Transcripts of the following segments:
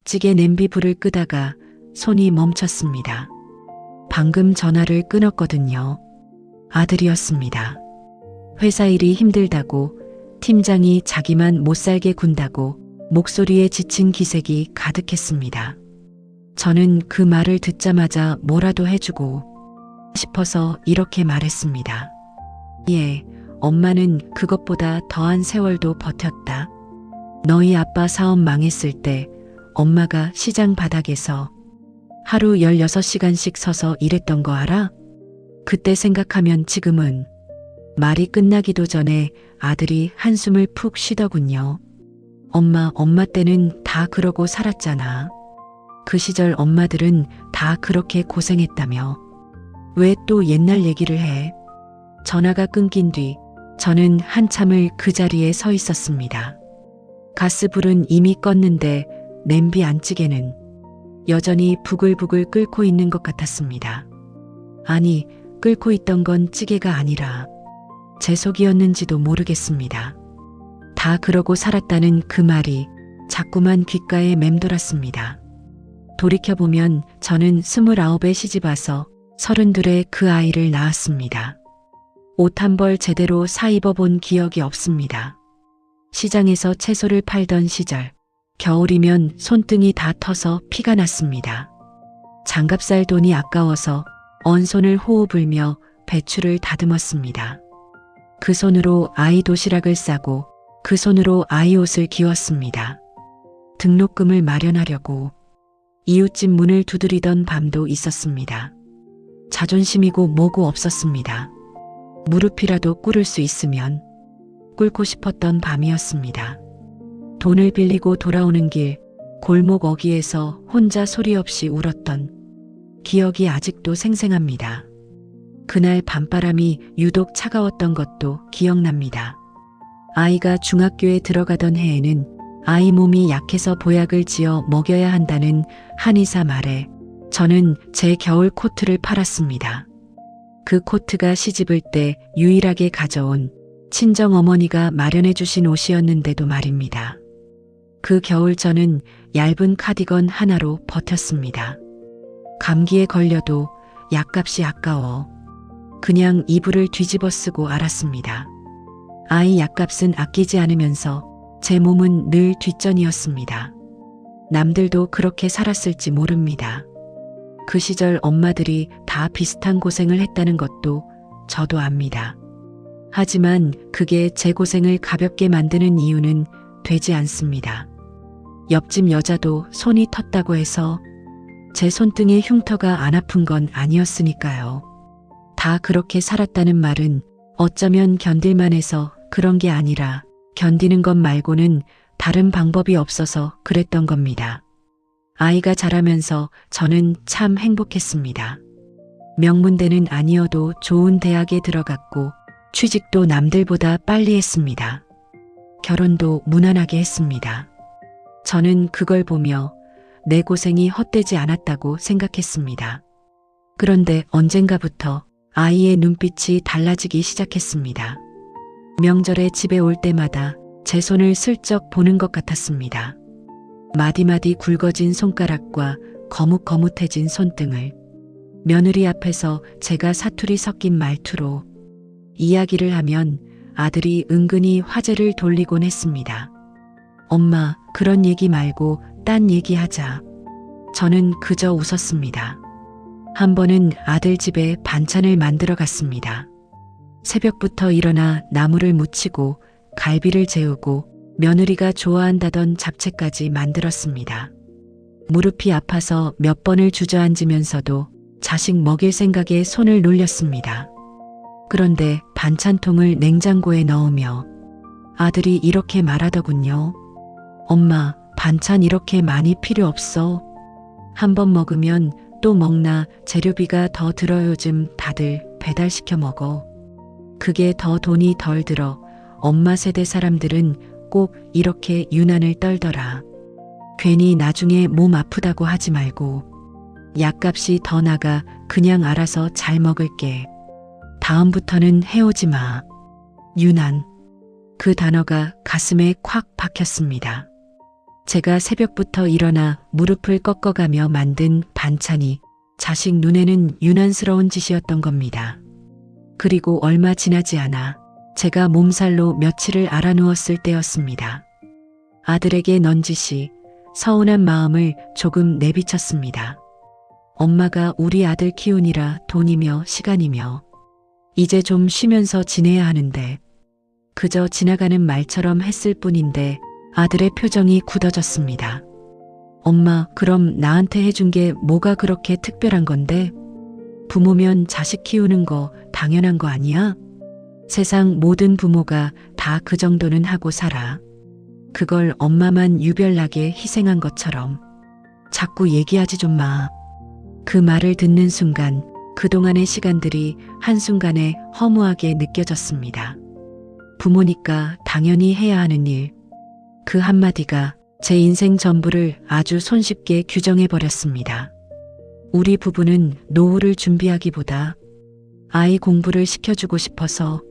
찌개 냄비 불을 끄다가 손이 멈췄습니다. 방금 전화를 끊었거든요. 아들이었습니다. 회사 일이 힘들다고, 팀장이 자기만 못살게 군다고 목소리에 지친 기색이 가득했습니다. 저는 그 말을 듣자마자 뭐라도 해주고 싶어서 이렇게 말했습니다. 예, 엄마는 그것보다 더한 세월도 버텼다. 너희 아빠 사업 망했을 때 엄마가 시장 바닥에서 하루 16시간씩 서서 일했던 거 알아? 그때 생각하면 지금은. 말이 끝나기도 전에 아들이 한숨을 푹 쉬더군요. 엄마 때는 다 그러고 살았잖아. 그 시절 엄마들은 다 그렇게 고생했다며. 왜 또 옛날 얘기를 해? 전화가 끊긴 뒤 저는 한참을 그 자리에 서 있었습니다. 가스불은 이미 껐는데 냄비 안찌개는 여전히 부글부글 끓고 있는 것 같았습니다. 아니, 끓고 있던 건 찌개가 아니라 제 속이었는지도 모르겠습니다. 다 그러고 살았다는 그 말이 자꾸만 귓가에 맴돌았습니다. 돌이켜보면 저는 29에 시집와서 32에 그 아이를 낳았습니다. 옷 한 벌 제대로 사 입어본 기억이 없습니다. 시장에서 채소를 팔던 시절, 겨울이면 손등이 다 터서 피가 났습니다. 장갑 살 돈이 아까워서 언손을 호호 불며 배추를 다듬었습니다. 그 손으로 아이 도시락을 싸고 그 손으로 아이 옷을 기웠습니다. 등록금을 마련하려고 이웃집 문을 두드리던 밤도 있었습니다. 자존심이고 뭐고 없었습니다. 무릎이라도 꿇을 수 있으면 꿇고 싶었던 밤이었습니다. 돈을 빌리고 돌아오는 길 골목 어귀에서 혼자 소리 없이 울었던 기억이 아직도 생생합니다. 그날 밤바람이 유독 차가웠던 것도 기억납니다. 아이가 중학교에 들어가던 해에는 아이 몸이 약해서 보약을 지어 먹여야 한다는 한의사 말에 저는 제 겨울 코트를 팔았습니다. 그 코트가 시집을 때 유일하게 가져온 친정어머니가 마련해 주신 옷이었는데도 말입니다. 그 겨울 저는 얇은 카디건 하나로 버텼습니다. 감기에 걸려도 약값이 아까워 그냥 이불을 뒤집어 쓰고 알았습니다. 아이 약값은 아끼지 않으면서 제 몸은 늘 뒷전이었습니다. 남들도 그렇게 살았을지 모릅니다. 그 시절 엄마들이 다 비슷한 고생을 했다는 것도 저도 압니다. 하지만 그게 제 고생을 가볍게 만드는 이유는 되지 않습니다. 옆집 여자도 손이 텄다고 해서 제 손등에 흉터가 안 아픈 건 아니었으니까요. 다 그렇게 살았다는 말은 어쩌면 견딜만해서 그런 게 아니라 견디는 것 말고는 다른 방법이 없어서 그랬던 겁니다. 아이가 자라면서 저는 참 행복했습니다. 명문대는 아니어도 좋은 대학에 들어갔고 취직도 남들보다 빨리 했습니다. 결혼도 무난하게 했습니다. 저는 그걸 보며 내 고생이 헛되지 않았다고 생각했습니다. 그런데 언젠가부터 아이의 눈빛이 달라지기 시작했습니다. 명절에 집에 올 때마다 제 손을 슬쩍 보는 것 같았습니다. 마디마디 굵어진 손가락과 거뭇거뭇해진 손등을 며느리 앞에서 제가 사투리 섞인 말투로 이야기를 하면 아들이 은근히 화제를 돌리곤 했습니다. 엄마, 그런 얘기 말고 딴 얘기하자. 저는 그저 웃었습니다. 한 번은 아들 집에 반찬을 만들어 갔습니다. 새벽부터 일어나 나물을 무치고 갈비를 재우고 며느리가 좋아한다던 잡채까지 만들었습니다. 무릎이 아파서 몇 번을 주저앉으면서도 자식 먹일 생각에 손을 놀렸습니다. 그런데 반찬통을 냉장고에 넣으며 아들이 이렇게 말하더군요. 엄마, 반찬 이렇게 많이 필요 없어. 한 번 먹으면 또 먹나. 재료비가 더 들어. 요즘 다들 배달시켜 먹어. 그게 더 돈이 덜 들어. 엄마 세대 사람들은 꼭 이렇게 유난을 떨더라. 괜히 나중에 몸 아프다고 하지 말고 약값이 더 나가. 그냥 알아서 잘 먹을게. 다음부터는 해오지 마. 유난. 그 단어가 가슴에 콱 박혔습니다. 제가 새벽부터 일어나 무릎을 꺾어가며 만든 반찬이 자식 눈에는 유난스러운 짓이었던 겁니다. 그리고 얼마 지나지 않아 제가 몸살로 며칠을 알아누웠을 때였습니다. 아들에게 넌지시 서운한 마음을 조금 내비쳤습니다. 엄마가 우리 아들 키우니라 돈이며 시간이며 이제 좀 쉬면서 지내야 하는데 그저 지나가는 말처럼 했을 뿐인데 아들의 표정이 굳어졌습니다. 엄마, 그럼 나한테 해준 게 뭐가 그렇게 특별한 건데? 부모면 자식 키우는 거 당연한 거 아니야? 세상 모든 부모가 다 그 정도는 하고 살아. 그걸 엄마만 유별나게 희생한 것처럼. 자꾸 얘기하지 좀 마. 그 말을 듣는 순간 그동안의 시간들이 한순간에 허무하게 느껴졌습니다. 부모니까 당연히 해야 하는 일. 그 한마디가 제 인생 전부를 아주 손쉽게 규정해버렸습니다. 우리 부부는 노후를 준비하기보다 아이 공부를 시켜주고 싶어서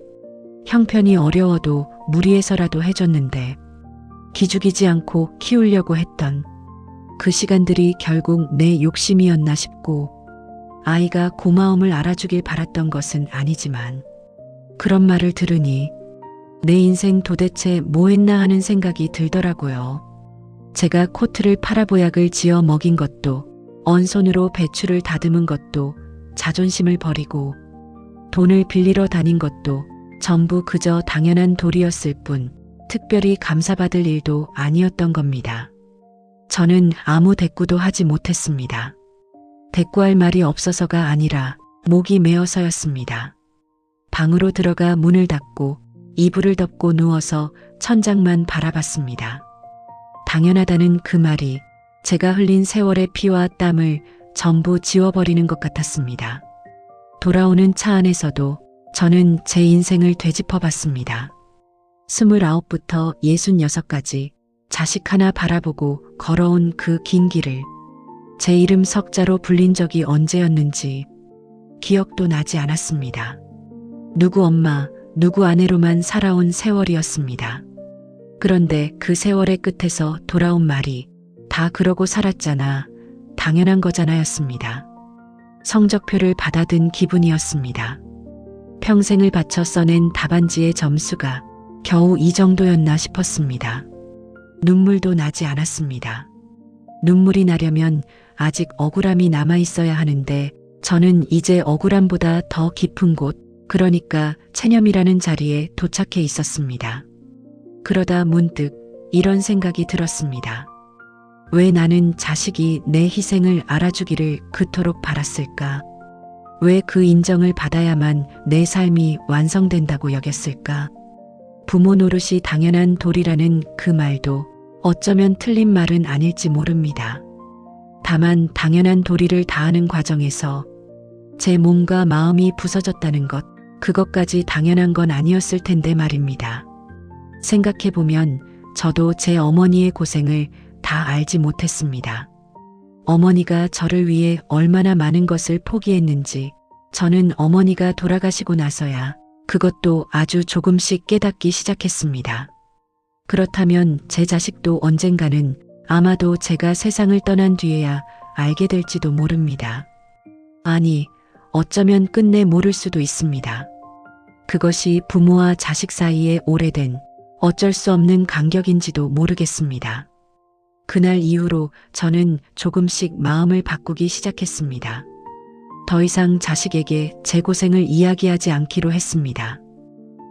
형편이 어려워도 무리해서라도 해줬는데 기죽이지 않고 키우려고 했던 그 시간들이 결국 내 욕심이었나 싶고 아이가 고마움을 알아주길 바랐던 것은 아니지만 그런 말을 들으니 내 인생 도대체 뭐 했나 하는 생각이 들더라고요. 제가 코트를 팔아보약을 지어 먹인 것도 언손으로 배추를 다듬은 것도 자존심을 버리고 돈을 빌리러 다닌 것도 전부 그저 당연한 도리였을 뿐 특별히 감사받을 일도 아니었던 겁니다. 저는 아무 대꾸도 하지 못했습니다. 대꾸할 말이 없어서가 아니라 목이 메어서였습니다. 방으로 들어가 문을 닫고 이불을 덮고 누워서 천장만 바라봤습니다. 당연하다는 그 말이 제가 흘린 세월의 피와 땀을 전부 지워버리는 것 같았습니다. 돌아오는 차 안에서도 저는 제 인생을 되짚어봤습니다. 29부터 66까지 자식 하나 바라보고 걸어온 그 긴 길을 제 이름 석자로 불린 적이 언제였는지 기억도 나지 않았습니다. 누구 엄마, 누구 아내로만 살아온 세월이었습니다. 그런데 그 세월의 끝에서 돌아온 말이 다 그러고 살았잖아, 당연한 거잖아였습니다. 성적표를 받아든 기분이었습니다. 평생을 바쳐 써낸 답안지의 점수가 겨우 이 정도였나 싶었습니다. 눈물도 나지 않았습니다. 눈물이 나려면 아직 억울함이 남아있어야 하는데 저는 이제 억울함보다 더 깊은 곳, 그러니까 체념이라는 자리에 도착해 있었습니다. 그러다 문득 이런 생각이 들었습니다. 왜 나는 자식이 내 희생을 알아주기를 그토록 바랐을까? 왜 그 인정을 받아야만 내 삶이 완성된다고 여겼을까? 부모 노릇이 당연한 도리라는 그 말도 어쩌면 틀린 말은 아닐지 모릅니다. 다만 당연한 도리를 다하는 과정에서 제 몸과 마음이 부서졌다는 것, 그것까지 당연한 건 아니었을 텐데 말입니다. 생각해보면 저도 제 어머니의 고생을 다 알지 못했습니다. 어머니가 저를 위해 얼마나 많은 것을 포기했는지 저는 어머니가 돌아가시고 나서야 그것도 아주 조금씩 깨닫기 시작했습니다. 그렇다면 제 자식도 언젠가는 아마도 제가 세상을 떠난 뒤에야 알게 될지도 모릅니다. 아니, 어쩌면 끝내 모를 수도 있습니다. 그것이 부모와 자식 사이에 오래된 어쩔 수 없는 간격인지도 모르겠습니다. 그날 이후로 저는 조금씩 마음을 바꾸기 시작했습니다. 더 이상 자식에게 제 고생을 이야기하지 않기로 했습니다.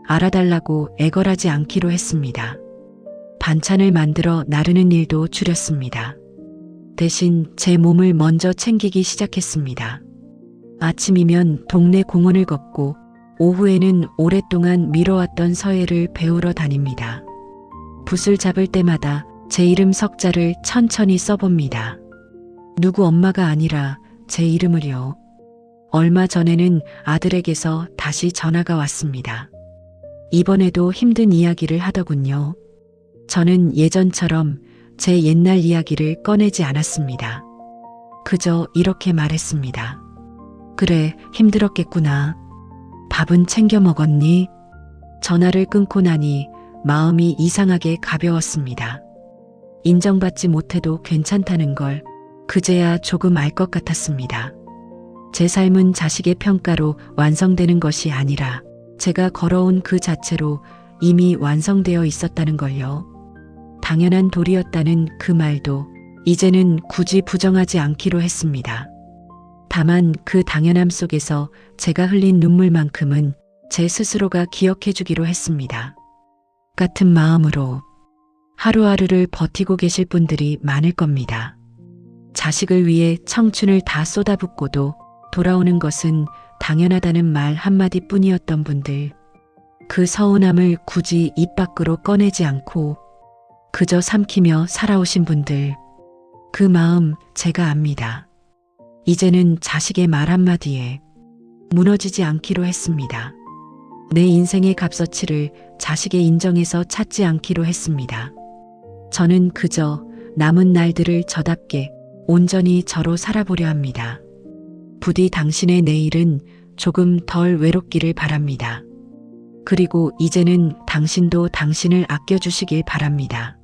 알아달라고 애걸하지 않기로 했습니다. 반찬을 만들어 나르는 일도 줄였습니다. 대신 제 몸을 먼저 챙기기 시작했습니다. 아침이면 동네 공원을 걷고 오후에는 오랫동안 미뤄왔던 서예를 배우러 다닙니다. 붓을 잡을 때마다 제 이름 석자를 천천히 써봅니다. 누구 엄마가 아니라 제 이름을요. 얼마 전에는 아들에게서 다시 전화가 왔습니다. 이번에도 힘든 이야기를 하더군요. 저는 예전처럼 제 옛날 이야기를 꺼내지 않았습니다. 그저 이렇게 말했습니다. 그래, 힘들었겠구나. 밥은 챙겨 먹었니? 전화를 끊고 나니 마음이 이상하게 가벼웠습니다. 인정받지 못해도 괜찮다는 걸 그제야 조금 알 것 같았습니다. 제 삶은 자식의 평가로 완성되는 것이 아니라 제가 걸어온 그 자체로 이미 완성되어 있었다는 걸요. 당연한 도리였다는 그 말도 이제는 굳이 부정하지 않기로 했습니다. 다만 그 당연함 속에서 제가 흘린 눈물만큼은 제 스스로가 기억해 주기로 했습니다. 같은 마음으로 하루하루를 버티고 계실 분들이 많을 겁니다. 자식을 위해 청춘을 다 쏟아붓고도 돌아오는 것은 당연하다는 말 한마디 뿐이었던 분들, 그 서운함을 굳이 입 밖으로 꺼내지 않고 그저 삼키며 살아오신 분들, 그 마음 제가 압니다. 이제는 자식의 말 한마디에 무너지지 않기로 했습니다. 내 인생의 값어치를 자식의 인정에서 찾지 않기로 했습니다. 저는 그저 남은 날들을 저답게 온전히 저로 살아보려 합니다. 부디 당신의 내일은 조금 덜 외롭기를 바랍니다. 그리고 이제는 당신도 당신을 아껴주시길 바랍니다.